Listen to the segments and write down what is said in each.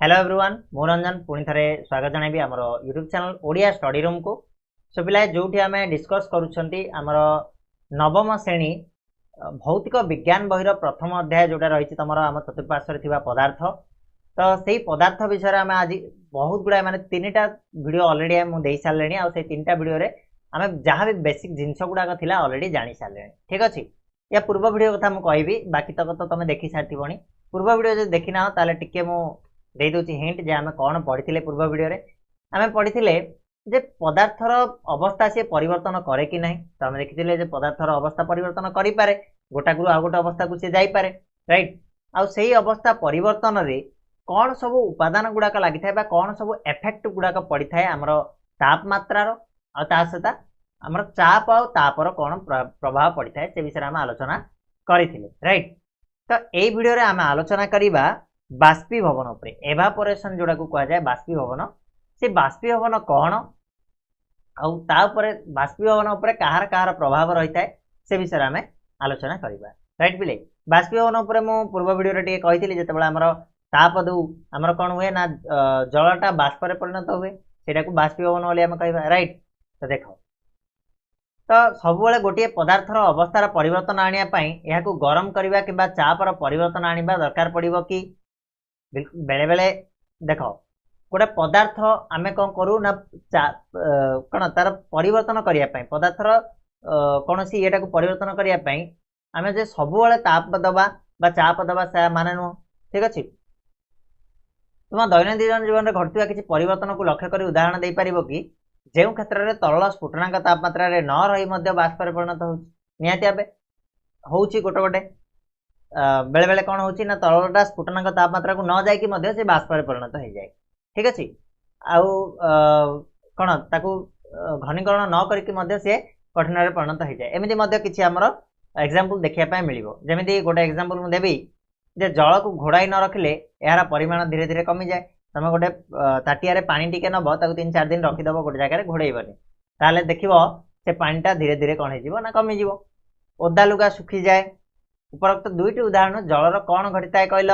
Hello everyone मु रंजन पुणी थे स्वागत जनइबी आमर YouTube channel Odia study room को। सो पिला जो आम डिस्कस कर नवम श्रेणी भौतिक विज्ञान बहिर प्रथम अध्याय जोटा रही तुम आम चतुर्पार्श्व पदार्थ। तो से पदार्थ विषय में आज बहुत गुड़ा माने 3टा वीडियो ऑलरेडी मुझे सारे आ 3टा वीडियो आम जहाँ भी बेसिक जिनस गुड़ाक ऑलरेडी जानी सारे। ठीक अच्छे या पूर्व वीडियो कथा मुझे कहबी बाकी तक तो तुम देखी सारी पूर्व वीडियो जो देखी ना टे दे दूची हिंट जे आम कौन पढ़ी पूर्व वीडियो रे आम पढ़ी जे पदार्थर अवस्था सी परिवर्तन करे कि नहीं। तो आम देखी पदार्थर अवस्था परिवर्तन करें गोटाकू आउ गोटे अवस्था को सी जापे राइट। आउ से अवस्था परिवर्तन रे कौन सब उपादान गुड़ाक लगी था कौन सब एफेक्ट गुड़ाक पड़ी था आमर तापमात्रार सहित आमर चाप आउ तापर कौन प्रभाव पड़ी था से विषय आम आलोचना करें राइट। तो यही वीडियो आम आलोचना करवा बाष्पीभवन उपरे एवापोरेशन जोड़ा को कहुए बाष्पीभवन से बाष्पीभवन कौन आउ बाष्पीभवन उपरे कहार कहार प्रभाव रही है से विषय आम आलोचना करवा राइट पिले। बाष्पीभवन उपरे मु पूर्व वीडियो टे कही जो आमर ताप दू आमर कौन हुए ना जलटा बाष्प परिणत हुए से बाष्पीभवन बोली आम कह राइट। तो देख तो सब गोटे पदार्थर अवस्थार परिवर्तन आने को गरम करवा कि चापर परिवर्तन आने दरकार पड़ो कि बेले बेले देख गोटे पदार्थ आमे कौन करूँ ना कौन तार परिवर्तन करने पदार्थर कौन सी येटा को परिवर्तन करने आमे जे सब ताप दबा चाप दबा से माने नुह। ठीक अच्छे तुम दैनंदिन जीवन में घटुवा किसी परिवर्तन को लक्ष्य कर उदाहरण दे पार कि जो क्षेत्र में तरल स्फुटनांक तापमात्रा न रही बाष्प परिणत होती गोटे गोटे बेले बेले कौन होची ना तरलटा स्फुटनांक तापमात्रा को न जाइकी से बाष्प परिणत हो जाए। ठीक अच्छे आउ कौन ताकू घनीकरण न करके सी कठिन परिणत हो जाए एमती किसी आमर एग्जांपल देखा मिल जमी गोटे एग्जांपल मुझे देवी जे जल को घोड़ाई न रखिले यार परिमाण धीरे धीरे कमी जाए। तुम गोटे ताटिया पानी टिके नब 3-4 दिन रखीदब गोटे जगह घोड़ेबनी ताले देख से पानीटा धीरे धीरे कौन हो ना कमीज ओदा लुगा सुखी जाए। उपरोक्त दुईटी उदाहरण जलर कौन घटी था कहल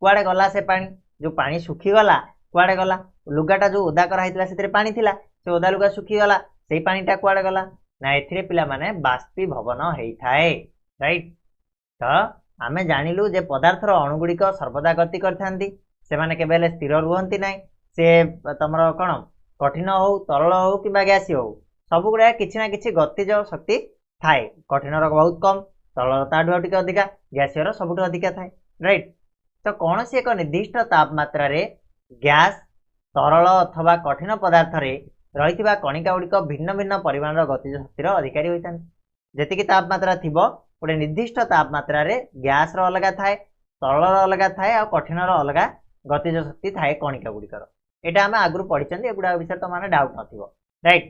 कुआड़े गला से पानी जो पानी सुखीगला कुआड़े गला लुगाटा जो ओदा कराई से पानी थिला से ओदा लुगा सुखीगला से पानीटा कुआड़े गला ना ए पिला माने बाष्पीभवन होता है राइट। तो आमे जानिलु जे पदार्थर अणुगुड़िक सर्वदा गति करथांती से माने केबेले स्थिर रुहंती नाही से तमर कौन कठिन हो तरल हो कि गैस हो सब गुड़ा किसी ना किसी गतिज शक्ति थाए कठिनर बहुत कम तरलता टे अधिका गैसीय सबुठ अधिका थाए राइट। तो कौन सी एक निर्दिष्ट तापमात्रा रे गैस तरल अथवा कठिन पदार्थ रे रही कणिका गुड़िक भिन्न भिन्न परिमाण गतिज शक्तिर अधिकारी होता जी तापमात्रा थी गोटे निर्दिष्ट तापमात्रा रे गैस अलग थाए तरलर अलग थाए और कठिनर अलग गतिज शक्ति थाए कणिका गुड़िकर यहाँ आम आगु पढ़ी एगुड़ा विषय तो माने डाउट नथिबो राइट।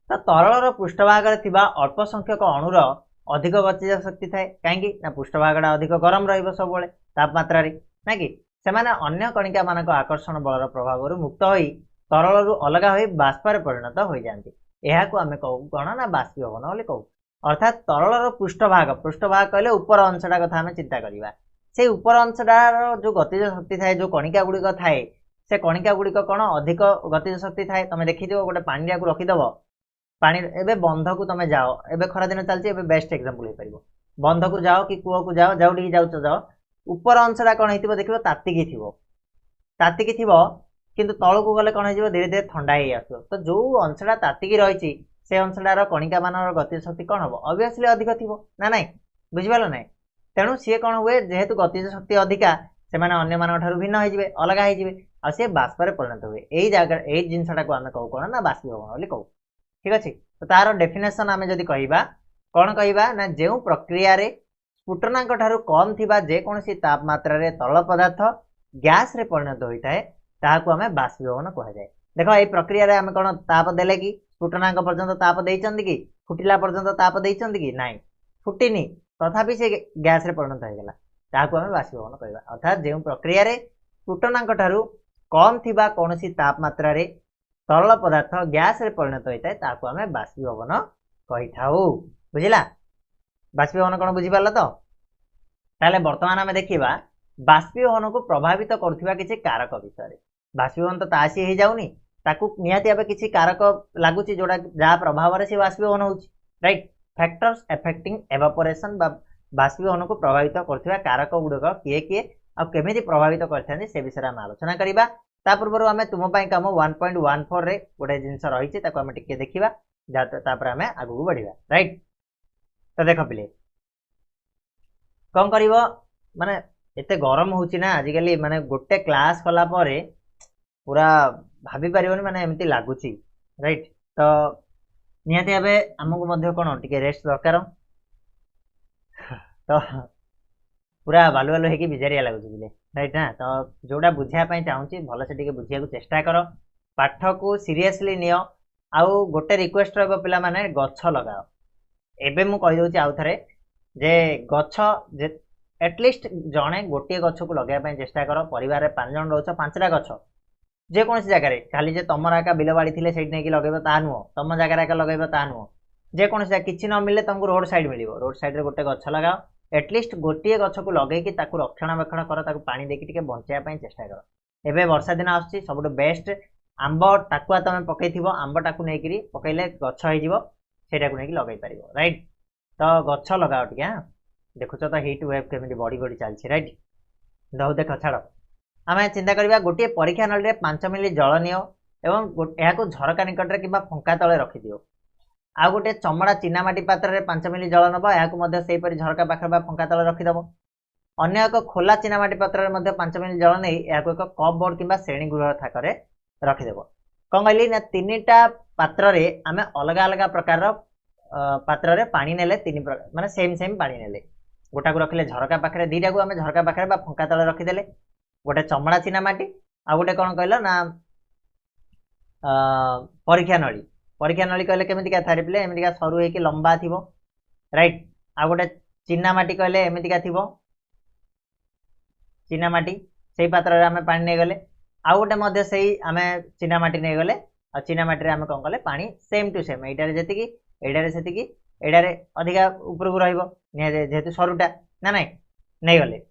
तो तरलर पृष्ठभाग अल्प संख्यक अणुर अधिक गतिज शक्ति थाए कहीं पृष्ठभागटा अधिक गरम रहिबो सब तापमात्रा ना कि सेमाने अन्य कणिका मानक आकर्षण बलर प्रभाव मुक्त होई तरल अलग हो बाष्पर परिणत हो जाती यह आम कहू कौन ना बाष्पीभवन बोली कहू। अर्थात तरलर पृष्ठभाग कहले ऊपर अंशटा कथा आम चिंता करवा से ऊपर अंशटार जो गतिज शक्ति थाए जो कणिका गुड़िक थाए से कणिका गुड़िक कौन अधिक गतिज शक्ति थाए तुम देखी गोटे पानी को रखीदब पानी एबे बंध को तुम जाओ एबे खरा दिन चलती बेस्ट एग्जांपल हो पार बंध को जाओ कि कूह को जाओ जोटी जाओ ऊपर अंशटा कौन हो देखो तातिकी थी किंतु तल को गले कौन हो धीरे धीरे ठंडा ही आसो। तो जो अंशटा तातिकी रही से अंशटार कणिका मान गतिज शक्ति कौन हम ऑब्वियसली अधिक थी ना नाई बुझिपाल ना तेणु सी कौन हुए जेहेतु गतिज शक्ति अधिका से अन्य मान भिन्न हो अलग हो सी बाष्पर परिणत हुए यही जगह यही जिनसा को आम कहू कौन ना बाष्पीभवन बोली कहू। ठीक अच्छे तो तार डेफिनेशन आम जदि कहवा कौन कहवा ना जो प्रक्रिया स्फुटनांक ठारू कम थिबा जेकोसी तापमात्रा रे तरल पदार्थ गैस रे परिणत होता है ताहाकू आमे बाष्पीभवन कहुए। देख ये प्रक्रिया आम कौन ताप देले कि स्फुटनांक पर्यंत ताप देइचंदी कि फुटिला पर्यंत ताप देइचंदी कि नाई फुटिनी तथापि से गैस रे परिणत होगला ताहाकू आमे बाष्पीभवन कहवा। अर्थात जो प्रक्रिया स्फुटनांक ठारू कम थिबा कोनोसी तापमात्रा रे तरल पदार्थ गैस रे परिणत होता है ताकू आमे बाष्पीभवन कही थाउ बुझिला। बाष्पीभवन कौन बुझिपाल तो ताले वर्तमान आमे देखिबा बाष्पीभवन को प्रभावित करुवा किसी कारक विषय बाष्पीभवन तो तासी हो जाऊनी ताकू निहाती भाव किसी कारक लगुच जोड़ा जहाँ प्रभाव से बाष्पीभवन हो राइट फैक्टर्स एफेक्टिंग एवापोरेशन बाष्पीभवन को प्रभावित करुवा कारक गुड़िक किए किए आउ केमिति प्रभावित करते से विषय आम आलोचना करवा ता पूर्व आम तुम कम 1.14 रे गोटे जिनस रही आम टे देखा तापर आम आगू बढ़िया राइट तो देख पिले कौन कर माने एते गरम होची ना आजिकल माने गोटे क्लास कला परे पूरा भाभी पारिबनी माने एमती लागुची राइट तो निहाती भावे आमको मध्य कौन टिके रेस्ट दरकार तो पूरा बालु बालु होगी बिजारिया लगुच बुझे राइट ना तो जोड़ा बुझापी चाहूँगी भल से बुझा चेष्टा कर पाठ को सीरियसली नियो आउ गोटे रिक्वेस्ट रहा पिला माने गछ लगाओ एबे मु कहि दउची आउ थरे जे गछ जे एटलिस्ट जणे गोटे गछ को लगाइबा चेष्टा कर परिवार रे 5 जण रहउछ 5टा गछ जे कोनसी जगह रे खाली जे तमर आका बिलबाड़ी थिले सेट नै कि लगाइबा ता नुओ तम जगह रे आका लगाइबा ता नुओ जे कोनसी किछि न मिले तुमको रोड साइड मिलिबो रोड साइड रे गोटे गछ लगाओ एटलिस्ट गोटे गछ को लगे कि ताकू रक्षणाबेक्षण कर ताकू पानी देकी टिके बंचाया पई चेष्टा कर एबे वर्षा दिन आछी सबटो बेस्ट आंब टाकुआ तमे पकैथिबो आंब टाकू नै करी पकैले गछ होई जिवो सेटा को नै कि लगाई परिबो राइट तो गछ लगाओ टिके हां देखुछ तो हीट वेव केमिति बॉडी बॉडी चलछि राइट दौ देख छाड़ आम चिंता करबा गोटे परीक्षा नल रे 5 मिली जल नियो एवं एहा को झरका निकट रे किबा फंका तळे रखि दियो आ गोटे चमड़ा चीनामाटी पात्र रे 5 मिली जल नब एहा को मध्य सेही परि झरका पाखर बा फंका तळे रखि दबो अन्य एक खोला चीनामाटी पात्र रे मध्य 5 मिली जल नै एहा को एक कप बोर्ड किबा श्रेणी गृह थाकरे रखि देबो कोन कहली ना तीनटा पात्र रे आमे अलग अलग प्रकार पात्र रे पानी नेले तीन प्रकार माने सेम सेम पानी नेले गोटा को रखले झरका पाखरे दीटा को आमे झरका पाखरे बा फंका तळे रखि देले गोटे चमड़ा चीनामाटी आ गोटे कोन कहलो ना परीक्षा नली कहले केमिति का थारी प्ले एमिति का सरू हे कि लंबा थिबो राइट आ गोटे चीनामाटी कहले एमिति का थिबो चीनामाटी सेही पात्र रे आमे पानी नै गले आ गोटे मध्य सेही आमे चीनामाटी नै गले आ चीनामाटी रे आमे कोन कहले पानी सेम टू सेम एटारे जेतिकी एटारे सेतिकी एटारे अधिका ऊपर को रहइबो ने जेतु सरुटा ना नै नै गले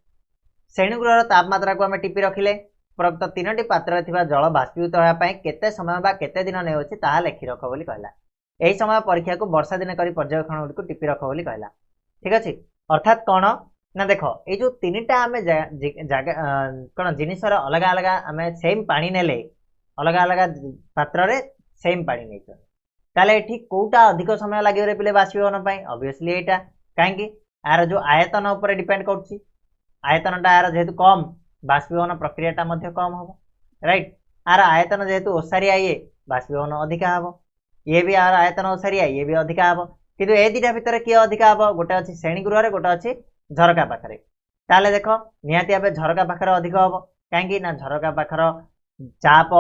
श्रेणीगृहर तापमात्रा को आम टीपी रखिले प्रकृत 3टी पात्र जल बाष्पीभूत होगापी केते समय बा केते दिन नेउछि ताहा लेखि रख बोली कहला एही समय परीक्षा को वर्षा दिन करी पर्यवेक्षण को टीपी रख बोली कहला ठीक अछि अर्थात कोन ना देखो ए जो 3टा आमे कोन जिनिसर अलग अलग आमे सेम पानी नेले अलग अलग पात्र रे सेम पानी नै ताले एठी कोटा अधिक समय लागियो रे पिले बाष्पीभवन पई ऑब्वियसली एटा काहेकि यार जो आयतन ऊपर डिपेंड करछि आयतनटा यार जेहेतु कम बाष्पीभवन प्रक्रियाटा मध्य कम हम राइट यार आयतन जेहेतु ओसारिया ये बाष्पीभवन अधिका हम ये भी यार आयतन ओसारिया ये भी अधिका हम किंतु ए दुटा भितर किए अधिका हम गोटे अच्छी श्रेणीगृह गोटे अच्छी झरका पाखरे ताले देख निहाती भाव झरका पाखरे अधिक हम कहीं ना झरका पाखर चाप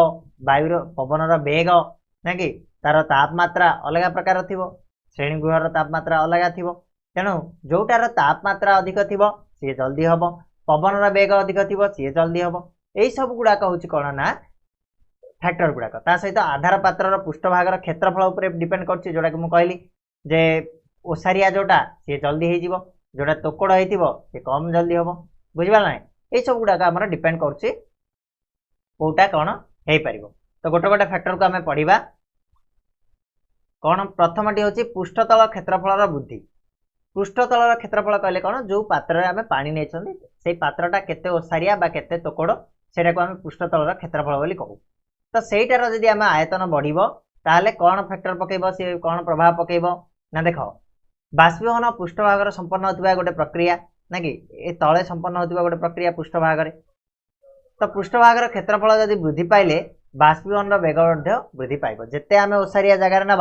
वायुर पवनर बेग ना कि तार तापमात्रा अलग प्रकार थी श्रेणीगृहर तापमात्रा अलग थी तेणु जोटार तापमात्रा अधिक थी सी जल्दी हम पवनर बेग अधिक थी सी जल्दी हम यही सब गुड़ाक हूँ कौन ना फैक्टर गुड़ाक ता सहित आधार पात्र पृष्ठभागर क्षेत्रफल उपर डिपेंड कर जोटा कि मुझे कहली जे ओसारिया जोटा सी जल्दी हो जोटा तोकड़ हो कम जल्दी हम बुझा ना ये सब गुड़ाक आम डिपेंड करोटा कौन हो पार तो गोटे गोटे फैक्टर को आम पढ़ा कौन प्रथमटी हूँ पृष्ठतल क्षेत्रफल वृद्धि पृष्ठतल क्षेत्रफल कहले कौन जो पात्र आम पा नहीं पात्रटा केते ओसारिया बा केते तोकड़ से आम पृष्ठतल क्षेत्रफल बोली कहू तो सहीटार जदि आम आयतन बढ़ो ताहले कौन फैक्टर पकेब सी कौन प्रभाव पकेब ना देख बाष्पीभवन पृष्ठभागर संपन्न होता गोटे प्रक्रिया ना कि तले संपन्न होता गोटे प्रक्रिया पृष्ठभागर तो पृष्ठभागर क्षेत्रफल जदि वृद्धि पाइले बाष्पीभवन बेग वृद्धि पाइब जिते आम ओसारिया जगार ना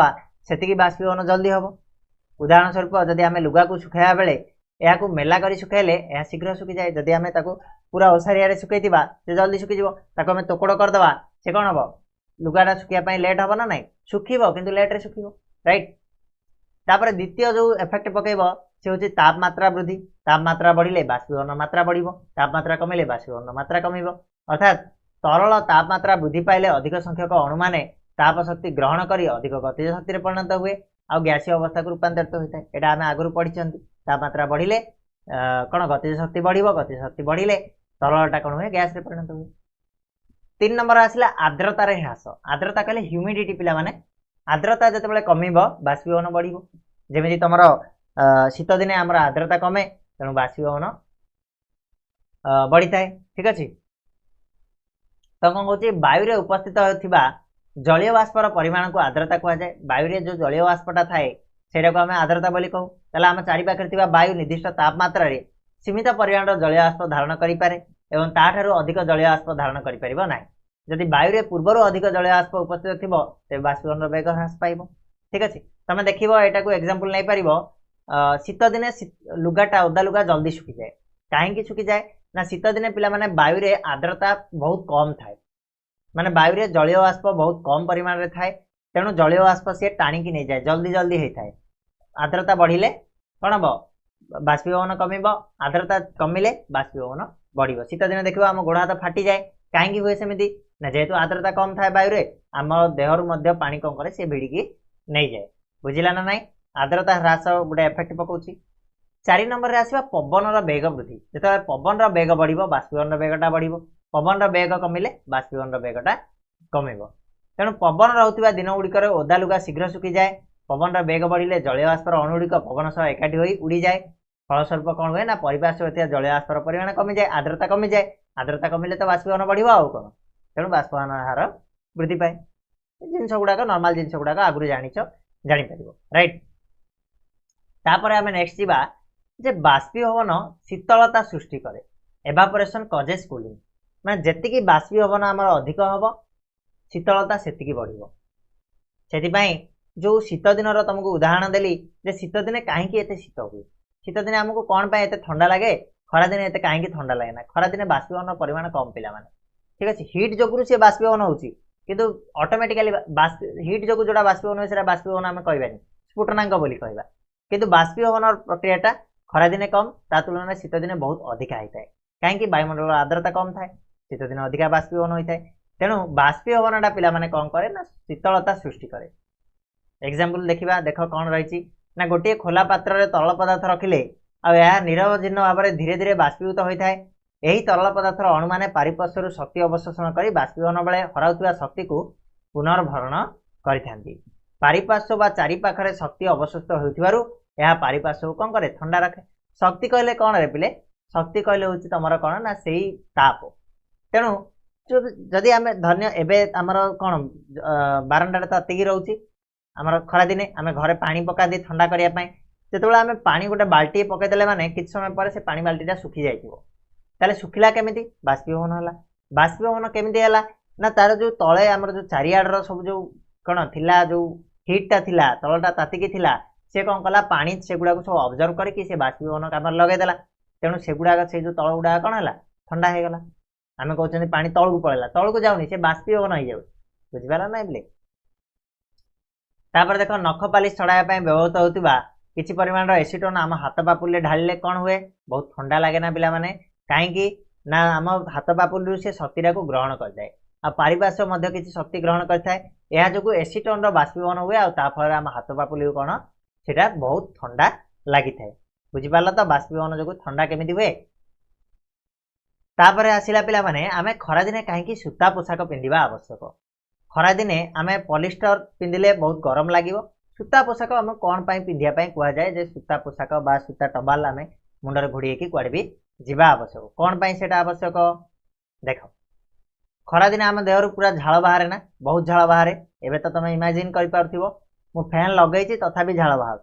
से बाष्पीभवन जल्दी हम उदाहरण स्वरूप जदि आम लुगा को सुखाइबा बेले या मेला करी सुखाइले यह शीघ्र सुखी जाए जदि आम पूरा ओसारिया सुखई से जल्दी सुखीज आम तोकड़ करदे से कौन हम लुगाटा सुखापी लेट हम ना ना सुखीब कि लेट्रे सुखीब राइट तापर द्वितीय जो एफेक्ट पकेब से हूँ तापमात्रा वृद्धि तापमात्रा बढ़िले बाष्पीभवन मात्रा बढ़ तापमात्रा कमिले बाष्पीभवन मात्रा कमिब अर्थात तरल तापमात्रा वृद्धि पाइले अधिक संख्यक अणु मैंने ताप शक्ति ग्रहण कर अधिक गतिज शक्ति परिणत हुए आ गैसीय अवस्था को रूपांतरित होता है यहाँ आम आगुरी पढ़ी तापमात्रा बढ़िले कौन गतिज शक्ति बढ़ गतिज शक्ति बढ़िले तरलटा कौन हुए गैस रे परिणत हुए 3 नंबर आसला आर्द्रतार ह्रास आर्द्रता कहले ह्यूमिडिटी पिला माने आर्द्रता जिते कमिबो बाष्पीभवन बढ़िबो जेमिति तुमर शीत दिने आमर आर्द्रता कमे तेणु बाष्पीभवन बढ़ी थाए ठीक अच्छे तो कौन कौन वायु रे उपस्थित होथिबा जलीय बाष्पर परिमाण को आर्द्रता कह जाए वायु रे जो जलीय बाष्पटा थाए सेटा को आम आर्द्रता बोली कहू ताले आम चारिपाखे थिबा वायु निर्दिष्ट तापमात्रा रे सीमित परिमाण जलीय बाष्प धारण करि पारे एवं ताठारु अधिक जलीय बाष्प धारण करि परिबो नाही जदि वायु रे पूर्वरु अधिक जलीय बाष्प उपस्थित थिबो ते बाष्पीभवन वेग ह्रास पाइबो ठीक अछि तमे देखिबो एटा को एग्जांपल नै पारिबो शीत दिने लुगाटा ओदा लुगा जल्दी सुखी जाए काहेकि सुखी जाए ना शीत दिने पिला माने वायु रे आर्द्रता बहुत कम थाए माने वायु रे जलीय बाष्प बहुत कम परिमाण रे थाए तेणु जलीय बाष्प से टाणी की नहीं जाए जल्दी जल्दी होई थाए आर्द्रता बढ़िले कौन हम बाष्पीभवन कमिब आर्द्रता कमिले बाष्पीभवन बढ़िबो शीत दिन देखिबो आम गोड़ हाथ फाटी जाए काहेकि हुए सेमिति ना जेहेतु आर्द्रता कम थाए वायु रे आम देहरु मध्य पानी कौन करे से भिड़िकी नहीं जाए बुझिला ना नहीं आर्द्रता ह्रास गोटे इफेक्ट पकाउछि 4 नंबर रे आसीबा पवन वेग वृद्धि जेते पवन वेग बढ़िबो बाष्पीभवन वेगटा बढ़िबो पवन वेग कमिले बाष्पीभवन वेगटा कमिबो तेणु पवन रहउथिबा दिन गुड़िकर ओदा लुगा शीघ्र सुखी जाए पवन वेग बढ़िले जलीय बाष्पर अणुगुड़िक पवन सह एकाठी होई उड़ी जाए फलस्वरूप कौन हुए ना परिपार्श्व होता जलीय बाष्पर परिमाण कमी जाए आर्द्रता कमिले तो बाष्पीभवन बढ़िबो आउ कौन तेणु बाष्पीभवन हार वृद्धि पाए जिनस गुड़ाक नॉर्मल जिनस गुड़ाक आगुरी जानी पारिबो राइट तापर आमे नेक्स्ट जीवा जे बाष्पीभवन शीतलता सृष्टि करे एवापोरेशन कजेस कूलिंग माने जेतिकी बाष्पीभवन आमर अधिक हबो शीतलता सेतिकी बढ़िबो सेतिपई जो शीत दिन तुमको उदाहरण देली जे शीत दिने कहीं एते शीत हुए शीत दिने आमको कौन पाए एते ठंडा लगे खरा दिने एते कहीं ठंडा लगे ना खरा दिने बाष्पीभवन परिमाण कम पिला माने ठीक अच्छे हिट जो सी बाष्पीभवन होची किंतु ऑटोमेटिकली हिट जो जोड़ा बाष्पीभवन होय सेटा बाष्पीभवन आमे कहबानी स्फुटनांक बोली कहबा किंतु बाष्पीभवन प्रक्रियाटा खरा दिने कम ता तुलना शीत दिने बहुत अधिका होता है कहीं वायुमंडल आर्द्रता कम थाए शीत दिन अधिका बाष्पीभवन होता है तेणु बाष्पीभवनटा पिला माने कौन करे ना शीतलता सृष्टि करे एग्जांपल देखिबा देख कौन रही ना गोटे खोला पात्र रे तरल पदार्थ रखिले आ निरवच्छिन्न भाव में धीरे धीरे बाष्पीभूत होता है यही तरल पदार्थर अणु मैंने पारिपार्श्वर शक्ति अवशोषण कर बाष्पीभवन बेले हराउथिबा शक्ति को पुनर्भरण करिथांती पारिपार्श्व बा चारिपाखरे शक्ति अवशिष्ट होइथिबारु यह पारिपार्श्व कौन करे ठंडा रखे शक्ति कहले कौन रे पिले शक्ति कहले होची तमर कौन ना सेही ताप तेणु जदि आम धन्य एबे आमर कौन बारंडा तो अतिकी रोची आमर खरा दिने आम घरे पानी पका दी ठंडा करिया पई जेतेबेले आम पानी गोटे बाल्टी पकईदेले माने किछ समय पर से पानी बाल्टीटा सुखी जाइथिबो ताले सुखिला केमिति बाष्पीभवन होला बाष्पीभवन केमिति होला ना तार जो तळे आमर जो चारिआडर सब जो कौन थिला जो हिटटा थिला तळटा तातिकी थिला से कौन कला पानी सेगुड़ा सब ऑब्जर्व करके से बाष्पीभवन काम लगेदेला तेणु सेगुड़ा से जो तळ गुड़ा कौन है ठंडा हो गला आम कहते पानी तलू पड़ेगा तलू जाऊनी से बाष्पीभवन हो जाए बुझिपारा ना बोले तापर देख नख पालिश चढ़ाई व्यवहृत होता किसी परिमाण एसीटोन आम हाथ पापुल ढालिले कौन हुए बहुत ठंडा लगे ना पिला माने कहीं ना आम हाथ पापुल से शक्तिटा को ग्रहण करए आ पारिपार्श्व मध्य किसी शक्ति ग्रहण करए जो एसीटोन बाष्पीभवन हुए आफल आम हाथ पापुल कौन से बहुत ठंडा लगी था बुझिपार तो बाष्पीभवन जो ठंडा केमी हुए तापर आसला पिला माने आमे खरा दिने कहीं सूता पोशाक पिंधिबा आवश्यक खरा दिने आमे पॉलिस्टर पिंधिले बहुत गरम लागिवो सूता पोशाक आम कौन पिंधिया कह जाए जे सूता पोशाक बा सूता टबाल आम मुंडर घोड़े कि भी जीवा आवश्यक कौन से आवश्यक देख खरा दिने आम देहरु पूरा झाल बाहर ना बहुत झाल बाहर एबे तो तुम इमेजिन कर पार्थिबो मु फैन लगेछि तथापि झाल बाहर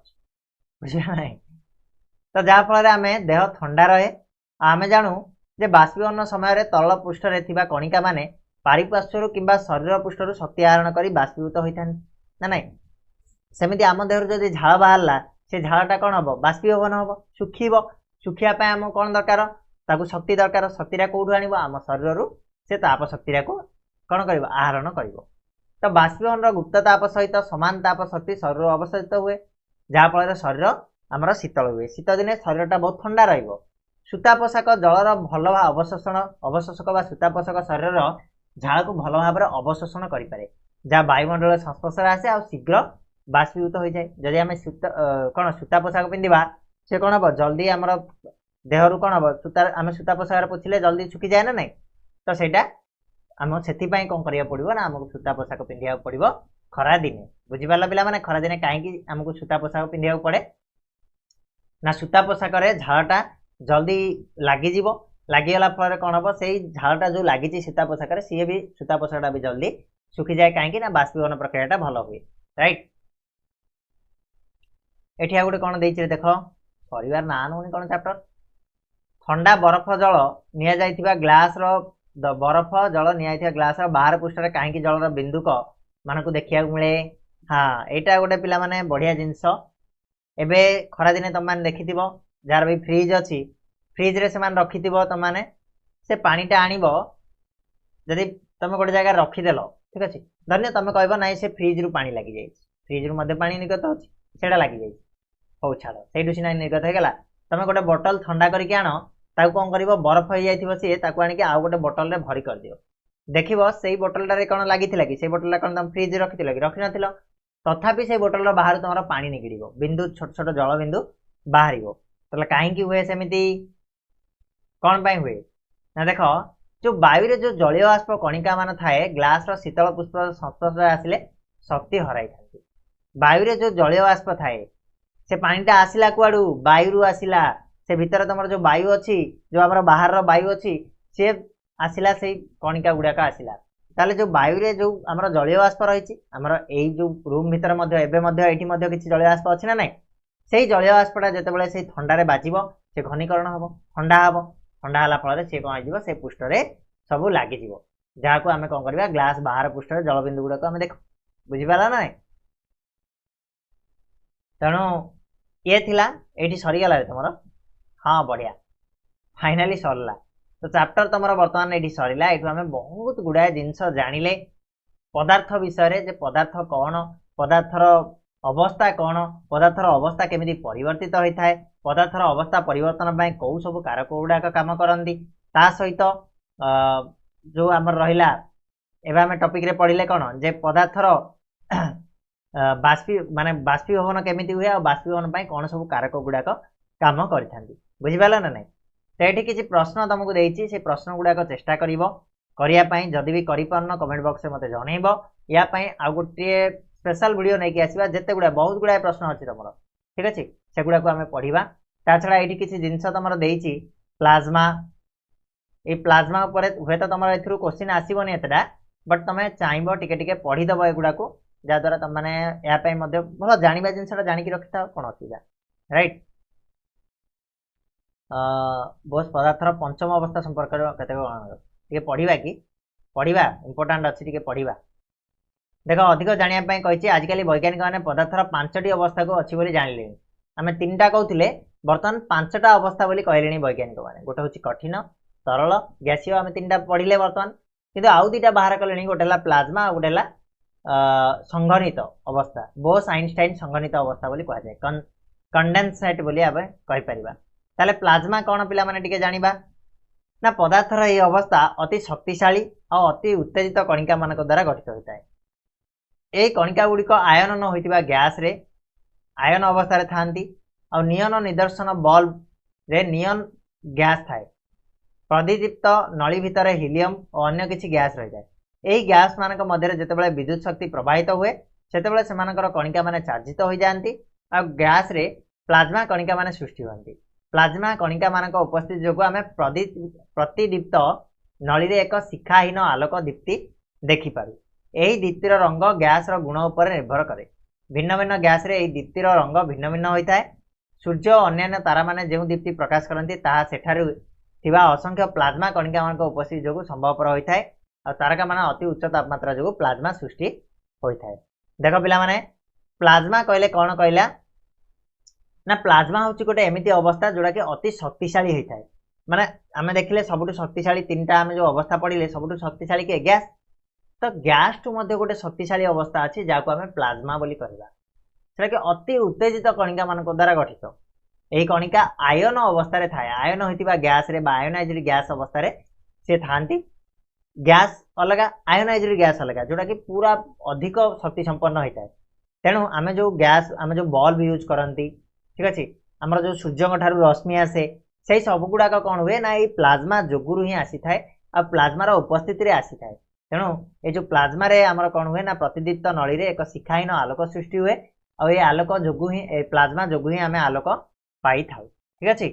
बुझिला नहीं तो जहाँ फल आम देह ठंडा रहे आम जानू जे बाष्पीभवन समय तल पृष्ठ रे थिबा कणिका माने पारिपार्श्वर किंबा शरीर पृष्ठर शक्ति आहरण कर बाष्पीभूत होता ना ना सेमती आम देहर जब झाल बाहरला से झालटा कौन हम बाष्पीभवन हम सुखीब सुखियापी आम कौन दरकार ताकू शक्ति दरकार शक्तिटा कौटू आम आम शरीर से ताप शक्तिटा को कौन कर आहरण कर तो बाष्पीभवन गुप्त ताप सहित सामान ताप शक्ति शरीर अवशोषित हुए जहाँफल शरीर आमर शीतल हुए शीत दिने शरीरटा बहुत ठंडा रहिबो सूता पोशाक जलर भल अवशोषक बा सूता पोशाक शरीर झाड़ को भल भाव अवशोषण करें जहाँ वायुमंडल संस्पर्श आसे आ शीघ्र बाष्पीभूत हो जाए जदि आम सूता कौन सूता पोशाक पिंधा से कौन हम जल्दी आमर देहरु कौन हम सूता आम सूता पोशाक पोछिले जल्दी सुखी जाए ना नहीं तो सेटा आम से कौन करिया पड़िबो ना आमको सूता पोशाक पिंधिया पड़िबो खरा दिने बुझिपार पिला माने खरा दिने कहीं आमको सूता पोशाक पिंधिया पड़े ना सूता पोशाक झाड़टा जल्दी लगिज लगिगला कौन हम से झाड़टा जो लगी सूता पोशाक सी भी सूता पोशाकटा भी जल्दी सुखी जाए कहीं बाष्पीभवन प्रक्रिया भल हुए राइट एठी आ गोटे कौन देछि देख परिवार ना नौनी कौन चैप्टर ठंडा बरफ जल निया जाइथिबा ग्लास रो बरफ जल निया जाइथिबा ग्लास रो बाहर पृष्ठ रे काहेकि जल रो बिंदुक मानकु देखिया मिले हाँ एटा गोटे पिला माने बढ़िया जिंस एबे खरा दिने तुम माने देखिथिबो जार भी फ्रिज अछि फ्रिज रे से मान रखिथिबो तुम माने से पानीटा आनिबो जदि तुम गोटे जगह रखिदेल ठीक अच्छे धन्य तुम कहब ना से फ्रिज रु पानी लगी जाए फ्रिज रु मध्य पानी निर्गत अच्छी से लगी जाए हौ छाड़ से सीना निर्गत होगा तुम गोटे बोतल ठंडा करके आण ताकू कौन कर बरफ हो जाए सी आनिक आउ गोटे बोतल में भरी कर दियो देख से बोतलटारे कौन लगी कि से बोतलटा कौन तुम फ्रिज रखी रखी न तथापि से बोतल बाहर तुम पानी निकल बिंदु छोट छोट जल बिंदु बाहर तो कहीं हुए सेमती कौन पाई हुए ना देख जो वायु जो जलीय बाष्प कणिका मान थाए ग्लास रो शीतल पुष्प संस्पर्श आसिले शक्ति हराई था वायु जो जलीय बाष्प थाए से पानीटा आसिला कुआडू वायु आसिला से भितर तुम जो वायु अच्छी जो आम बाहर वायु अच्छी सी आसिला से कणिका गुड़ाक आसिला ताले जो वायु रे जो आम जलीय बाष्प रही आमर यही जो रूम भितर किसी जलीय बाष्प अच्छी ना ना से जलीय बाष्पटा जिते से ठंडारे बाजिब से घनीकरण हम ठंडा हम ठंडा होला फल सी कौन हो से पृष्ठ सब लगिज जहाँ को आम कौन करवा ग्लास बाहर पृष्ठ जलबिंदु गुड़ाक आम देख बुझीपारा ना तेणु ये थिला एठी सरीगला रे तुमर हाँ बढ़िया फाइनाली सरला तो चैप्टर तुमर बर्तमान एठी सरीला एठु आमे बहुत गुड़ाए जिनस जानिले पदार्थ विषय जे पदार्थ कौन पदार्थर अवस्था कौन पदार्थर अवस्था केमिति परिवर्तित होता है पदार्थर अवस्था परिवर्तन पाई कौ सब कारक गुड़ाक काम करती ता सहित जो आमर रहिला एबे आमे टॉपिक रे पढ़िले कौन जे पदार्थर माने बाष्पीभवन केमिति हुए और बाष्पीभवन पाई कौन सब कारक गुड़ाक काम करथांती बुझिपाला ना नहीं तो ये किसी प्रश्न तुमको देछि से प्रश्न गुड़ाक चेष्टा करिवो करिया पाई जदि भी करि पारन कमेंट बॉक्स में मते जणैबो या पाई आ गोटे स्पेशल वीडियो नहीं कि आसीबा जेते गुडा बहुत गुडा प्रश्न अछि तमरो ठीक अछि से गुडा को हमें पढ़िबा ता छडा एठी किछि जिंस तमरो देछि प्लाज्मा ए प्लाज्मा ऊपर हुए तो तमरो एथरु क्वेश्चन आसीबोनी एतडा बट तमे चाहबो टिके टिके पढ़ी दबो ए गुडा को जा द्वारा तुम माने या पाई मध्य भलो जानिबा जिंसटा जानि कि रखिता कोन असुविधा राइट बोस पदार्थर पंचम अवस्था संपर्क टिके पढ़िबा कि पढ़िबा इंपोर्टेंट अछि टिके पढ़िबा देख अधिक जानापी कही आजिकल वैज्ञानिक मैंने पदार्थर 5टी अवस्था को अच्छी बोली जानिले आम 3टा कहते बर्तमान 5टा अवस्था बोली कहले वैज्ञानिक मैंने गोटे हूँ कठिन तरल गैसीय आम 3टा पढ़िले बर्तमान किंतु आउ 2टा बाहर कले गोटे प्लाज्मा और गोटे संघनित अवस्था बोस आइनस्टाइन संघनित अवस्था बोली कहुए कंडेनसेट बोली आम कहीपर ताले प्लाज्मा कौन पिला माने टिके जानिबा ना पदार्थर यह अवस्था अति शक्तिशाली और अति उत्तेजित कणिका मान द्वारा गठित होता है ये कणिका गुड़िक आयन न होइतिबा गैस रे आयन अवस्था रे थांती और नियन निदर्शन बल्ब रे नियन गैस थाए प्रदीदीप्त नली भितर हिलियम और अन्य किछि गैस रही जाए यही गैस मानक मध्य जेतेबेले विद्युत शक्ति प्रवाहित हुए सेतेबेले सेमानकर कणिका माने चार्जित हो जाती और गैस रे प्लाज्मा कणिका माने सृष्टि होती प्लाज्मा कणिका मानक उपस्थिति जोगु आमे प्रतिदीप्त नली रे एक शिखाहीन आलोक दीप्ति देखि पारु यही दीप्तिर रंग गैस गुण उपर निर्भर करे भिन्न भिन्न गैस रे दीप्तिर रंग भिन्न भिन्न होता है सूर्य और अन्य तारा माने जो दीप्ति प्रकाश करती ताहा सेठारु थिबा असंख्य प्लाज्मा कणिका मानक उपस्थिति जोगु संभवपर होता है और तारका मान अति उच्च तापमात्रा जो प्लाज्मा सृष्टि होता है देख पिला माने प्लाज्मा कहले कौन कहला ना प्लाज्मा हूँ गोटे एमती अवस्था जोड़ा कि अति शक्तिशाली होता है माने आम देखिले सबुठ शक्तिशाली 3टा आम जो अवस्था पढ़िले सबुठ शक्तिशाली के गैस तो गैस टू मध्य गोटे शक्तिशाली अवस्था अच्छी जहाँ को आम प्लाज्मा बोली कहवा से कि अति उत्तेजित कणिका मान द्वारा गठित यही कणिका आयन अवस्था थाए आयन होता गैस रे आयनाइज्ड गैस अवस्था सी था गैस अलग आयनाइज्ड गैस अलग जोटा कि पूरा अधिक शक्ति संपन्न होता है तेणु आम जो गैस आम जो बल्ब यूज करती ठीक अच्छे आमर जो सूर्य ठारू रश्मि आसे से सब गुड़ाक कौन हुए ना ये प्लाज्मा जोगुरु ही आसी थाए आ प्लाज्मार उपस्थिति रे आसी थाए तेणु ये जो प्लाज्मा रे आमर कौन हुए ना प्रतिदीप्त नली रे एक शिखाहीन आलोक सृष्टि हुए और ये आलोक जोगु ही प्लाज्मा जोगु ही आम आलोक पाई था ठीक अच्छे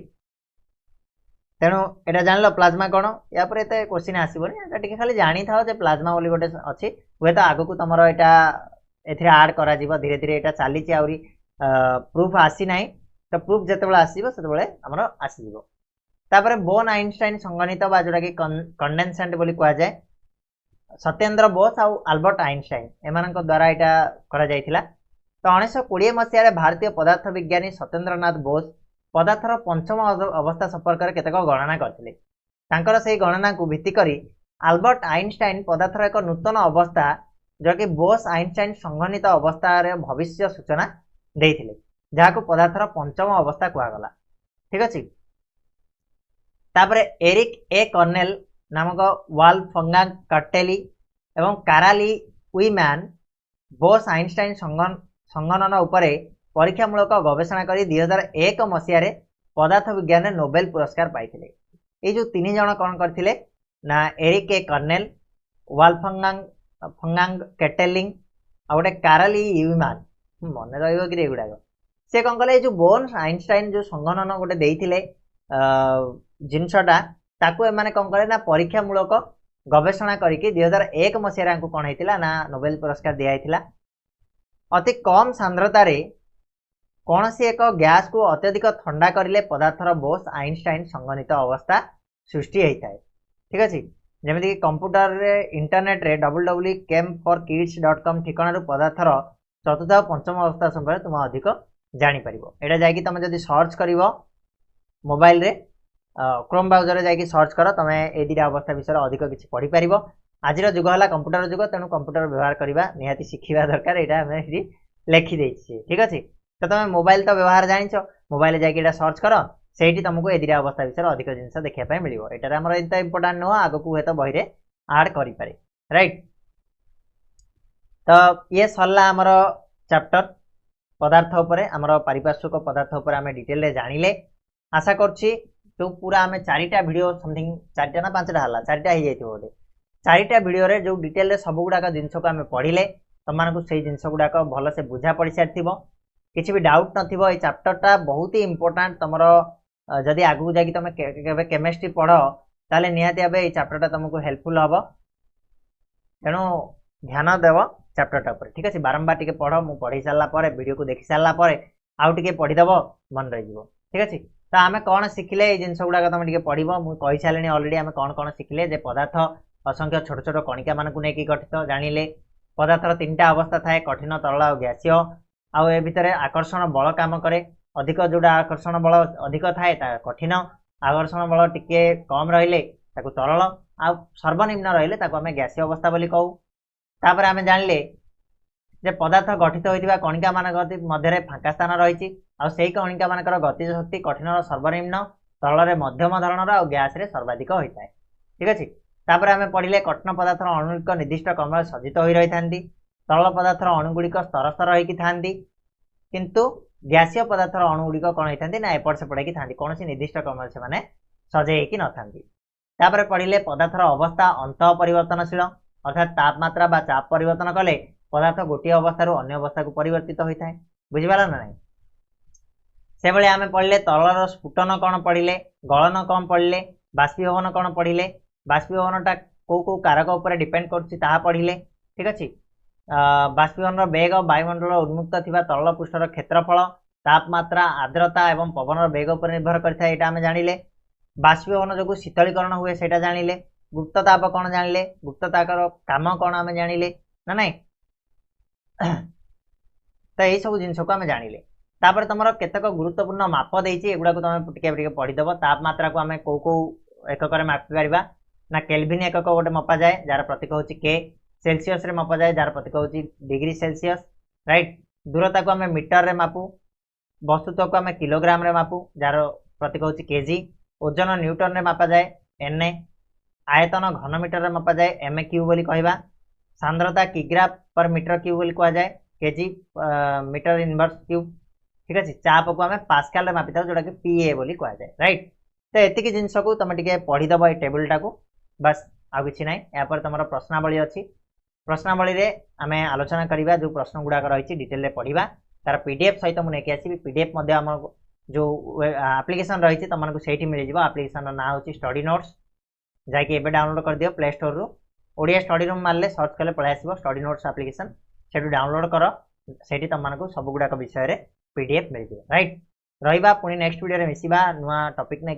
तेणु यहाँ जान लो प्लाज्मा कौन या पर एत क्वेश्चन आसबनी टे खाली जानी था जे प्लाज्मा बोली गोटे अच्छी हुए तो आगक तुम एथिरे ऐड करा जीवो धीरे धीरे यहाँ चली आहरी प्रूफ आसी ना तो प्रूफ जिते आसो से आमर आसीज तापर बोन आइनस्टाइन संगणित बा जोटा कि कंडेनसेंट बोली कह जाए सत्येंद्र बोस आउ आल्बर्ट आइनस्टाइन एम द्वारा यहाँ करा तो 1920 मसीह भारतीय पदार्थ विज्ञानी सत्येंद्रनाथ बोस पदार्थर पंचम अवस्था संपर्क में केतक गणना करते से गणना को भित्ति करी आल्बर्ट आइनस्टाइन पदार्थर एक नूतन अवस्था जो कि बोस आइनस्टाइन संगणित अवस्था भविष्य सूचना देते जहाँ को पदार्थर पंचम अवस्था कहगला ठीक अच्छे तापर एरिक ए कर्नेल नामक वाल्फगांग कटेली एवं काराली उइमैन बोस आइनस्टाइन संगणन उपरे परीक्षामूलक गवेषणा कर 2001 मसीह पदार्थ विज्ञान में नोबेल पुरस्कार पाई ये जो तीन जन कौन करते ना एरिक ए कर्नेल वाल्फगांग केटेलिंग आ गोटे काराली यूमान मन रहा से कौन कले जो बोन आइनस्टाइन जो संगणन गोटे देते जिनसटा ताकू एमाने कौन कले ना परीक्षामूलक गवेषणा करके 2001 मसीह कौन होता ना नोबेल पुरस्कार दिया अति कम सांद्रतार कौन सी एक गैस को अत्यधिक ठंडा करें पदार्थर बोस आइनस्टाइन संगणित अवस्था सृष्टि होता है ठीक अच्छे जमीक कंप्यूटर इंटरनेट रे www.camforkids.com ठिकाणु पदार्थर चतुर्थ और पंचम अवस्था संपर्क तुम अधिक जापर यहाँ जा तुम जब सर्च कर मोबाइल रे क्रोम ब्राउजर जा सर्च कर तुम ए दुटा अवस्था विषय अधिक किसी पढ़ी पार आज जुग है कंप्यूटर जुग तेणु कंप्यूटर व्यवहार करवा निहाती शिखा दरकार यहाँ आम लिखिदे ठीक अच्छे तो तुम मोबाइल तो व्यवहार जान मोबाइल जा सर्च कर से तुमको ए दुटा अवस्था विषय अधिक जिन देखा मिले यहाँ आम एत इंपोर्टाट नुह आग को हे बही आड करें राइट तो ये सरला आमर चैप्टर पदार्थ उपरे आमर पारिपार्श्विक पदार्थ उपर आम डिटेल जानिले आशा करुच्ची जो पूरा आम चारिटा भिडियो समथिंग चारिटा ना पांचटा है चारिटा हो जाए गोटे चारिटा भिडियो रे जो डिटेल रे सब गुड़ाक जिनस को आम पढ़ले तुमको से जिनस गुड़ाक भल से बुझा पड़ सारी किसी भी डाउट नथिबो ये चैप्टरटा बहुत ही इंपोर्टेंट तुम जदि आगू जाकि तुम केमिस्ट्री पढ़ ताले निहाती भाव ये चैप्टरटा तुमको हेल्पफुल हम तेणु ध्यान देव चैप्टरटा पर ठीक अच्छे बारंबार टिके पढ़ मु पढ़ी सारापर वीडियो को देखी सारापर आउ टिके पढ़ीदेव मन रही ठीक अच्छे तो आम कौन शिखिले ये जिनस गुड़ाक तुम टे पढ़ मुझे सारे अलरेडी आम कौन कौन शिखिले जे पदार्थ असंख्य छोट छोट कणिका मानक नहीं गठित जानिले पदार्थर तीनटा अवस्था थाए कठिन तरल और गैसीय आउ ए भितर आकर्षण बल काम करे अधिक जोड़ा आकर्षण बल अधिक थाए कठिन आकर्षण बल टिके कम रहिले ताकू तरल आ सर्वनिम्न रहिले ताकू आमे गैसीय अवस्था बोली कहू तापर आमे जानले जे पदार्थ गठित होइतिबा कणिका मानक मध्य फांका स्थान रही आ सेही कणिका मानकर गतिज शक्ति कठिन सर्वनिम्न तरल मध्यम धरणर और गैस रे सर्वाधिक होता है ठीक अच्छे तापर आमे पढ़िले कठिन पदार्थर अणुगुड़िक निर्दिष्ट क्रम सज्जित हो रही था तरल पदार्थर अणुगुड़िक स्तर स्तर होइकि थांती किंतु गैसीय पदार्थर अणुगुड़िक कौन होता ना एपट सेपट होइकि थांती कौन निर्दिष्ट क्रम से माने सजेइकि न थांती तापर पढ़िले पदार्थर अवस्था अंत परिवर्तनशील अर्थात तापमात्रा बा चाप परिवर्तन कले पदार्थ गोटे अवस्था अन्य अवस्था को परिवर्तित होता है बुझिपार ना नहीं से भाई आम पढ़ले तरलर स्फुटन कौन पढ़िले गलन कौन पढ़िले बाष्पीभवन कौन पढ़िले बाष्पीभवनटा कौ कौ कारक उपर डिपेंड कर पढ़िले ठीक अच्छे बाष्पीभवन बेग वायुमंडल उन्मुक्त थिबा तरल पृष्ठर क्षेत्रफल तापमात्रा आर्द्रता एवं पवन बेग उपर निर्भर करता है आम जानिले बाष्पीभवन जो शीतलीकरण हुए सेटा जानिले गुप्तताप कौन जानिले गुप्ततापर काम कौन आम जानिले ना नहीं तो यही सब जिन को आम जानिले तापर तुम केतक गुरुत्वपूर्ण माप देती एगुड़ा तुम टे पढ़ीदेव तापमात्रा को आम कौ कौ एकक मापिपर ना केल्विन एकक गोटे मपा जाए जार प्रतीक हूँ के सेल्सियस रे मपा जाए जार प्रतीक हूँ डिग्री सेल्सियस राइट दूरता को आम मीटर रे मापू वस्तुत्व को आम किलोग्राम रे मापू जार प्रतीक हूँ केजी ओजन न्यूटन रे मापा जाए एन आयतन घन मीटर रे मापा जाए एम क्यू बोली कहवा सांद्रता किग्रा पर मीटर क्यू बोली कह जाए केजी मीटर इनवर्स क्यूब ठीक अच्छे चाप को आम पास्काल रे मापी था जोटा कि पीए बोली कह जाए राइट तो एतिकी जिनस को तुम टे पढ़ीदब ये टेबुलटा को बस आउ कि ना यापर तुम प्रश्नावली अच्छी प्रश्नावली रे आम आलोचना करवा जो प्रश्न गुड़ाक रही डिटेल पढ़ा तार पीडीएफ सहित मुझे नहीं आसवि पीडीएफ आम जो आप्लिकेसन रही तुमको से मिल जाए आप्लिकेसन ना हूँ स्टडी नोट्स जाकि डाउनलोड कर दियो प्ले स्टोर रु ओडिया स्टडी रूम मारे सर्च कले पलि आसो स्टडी नोट्स आप्लिकेसन से डाउनलोड कर से तुमको सब गुड़ाक विषय पीडीएफ मिल जाए राइट रहा पुणी नेक्स्ट वीडियो मिसिबा नुआ टॉपिक नहीं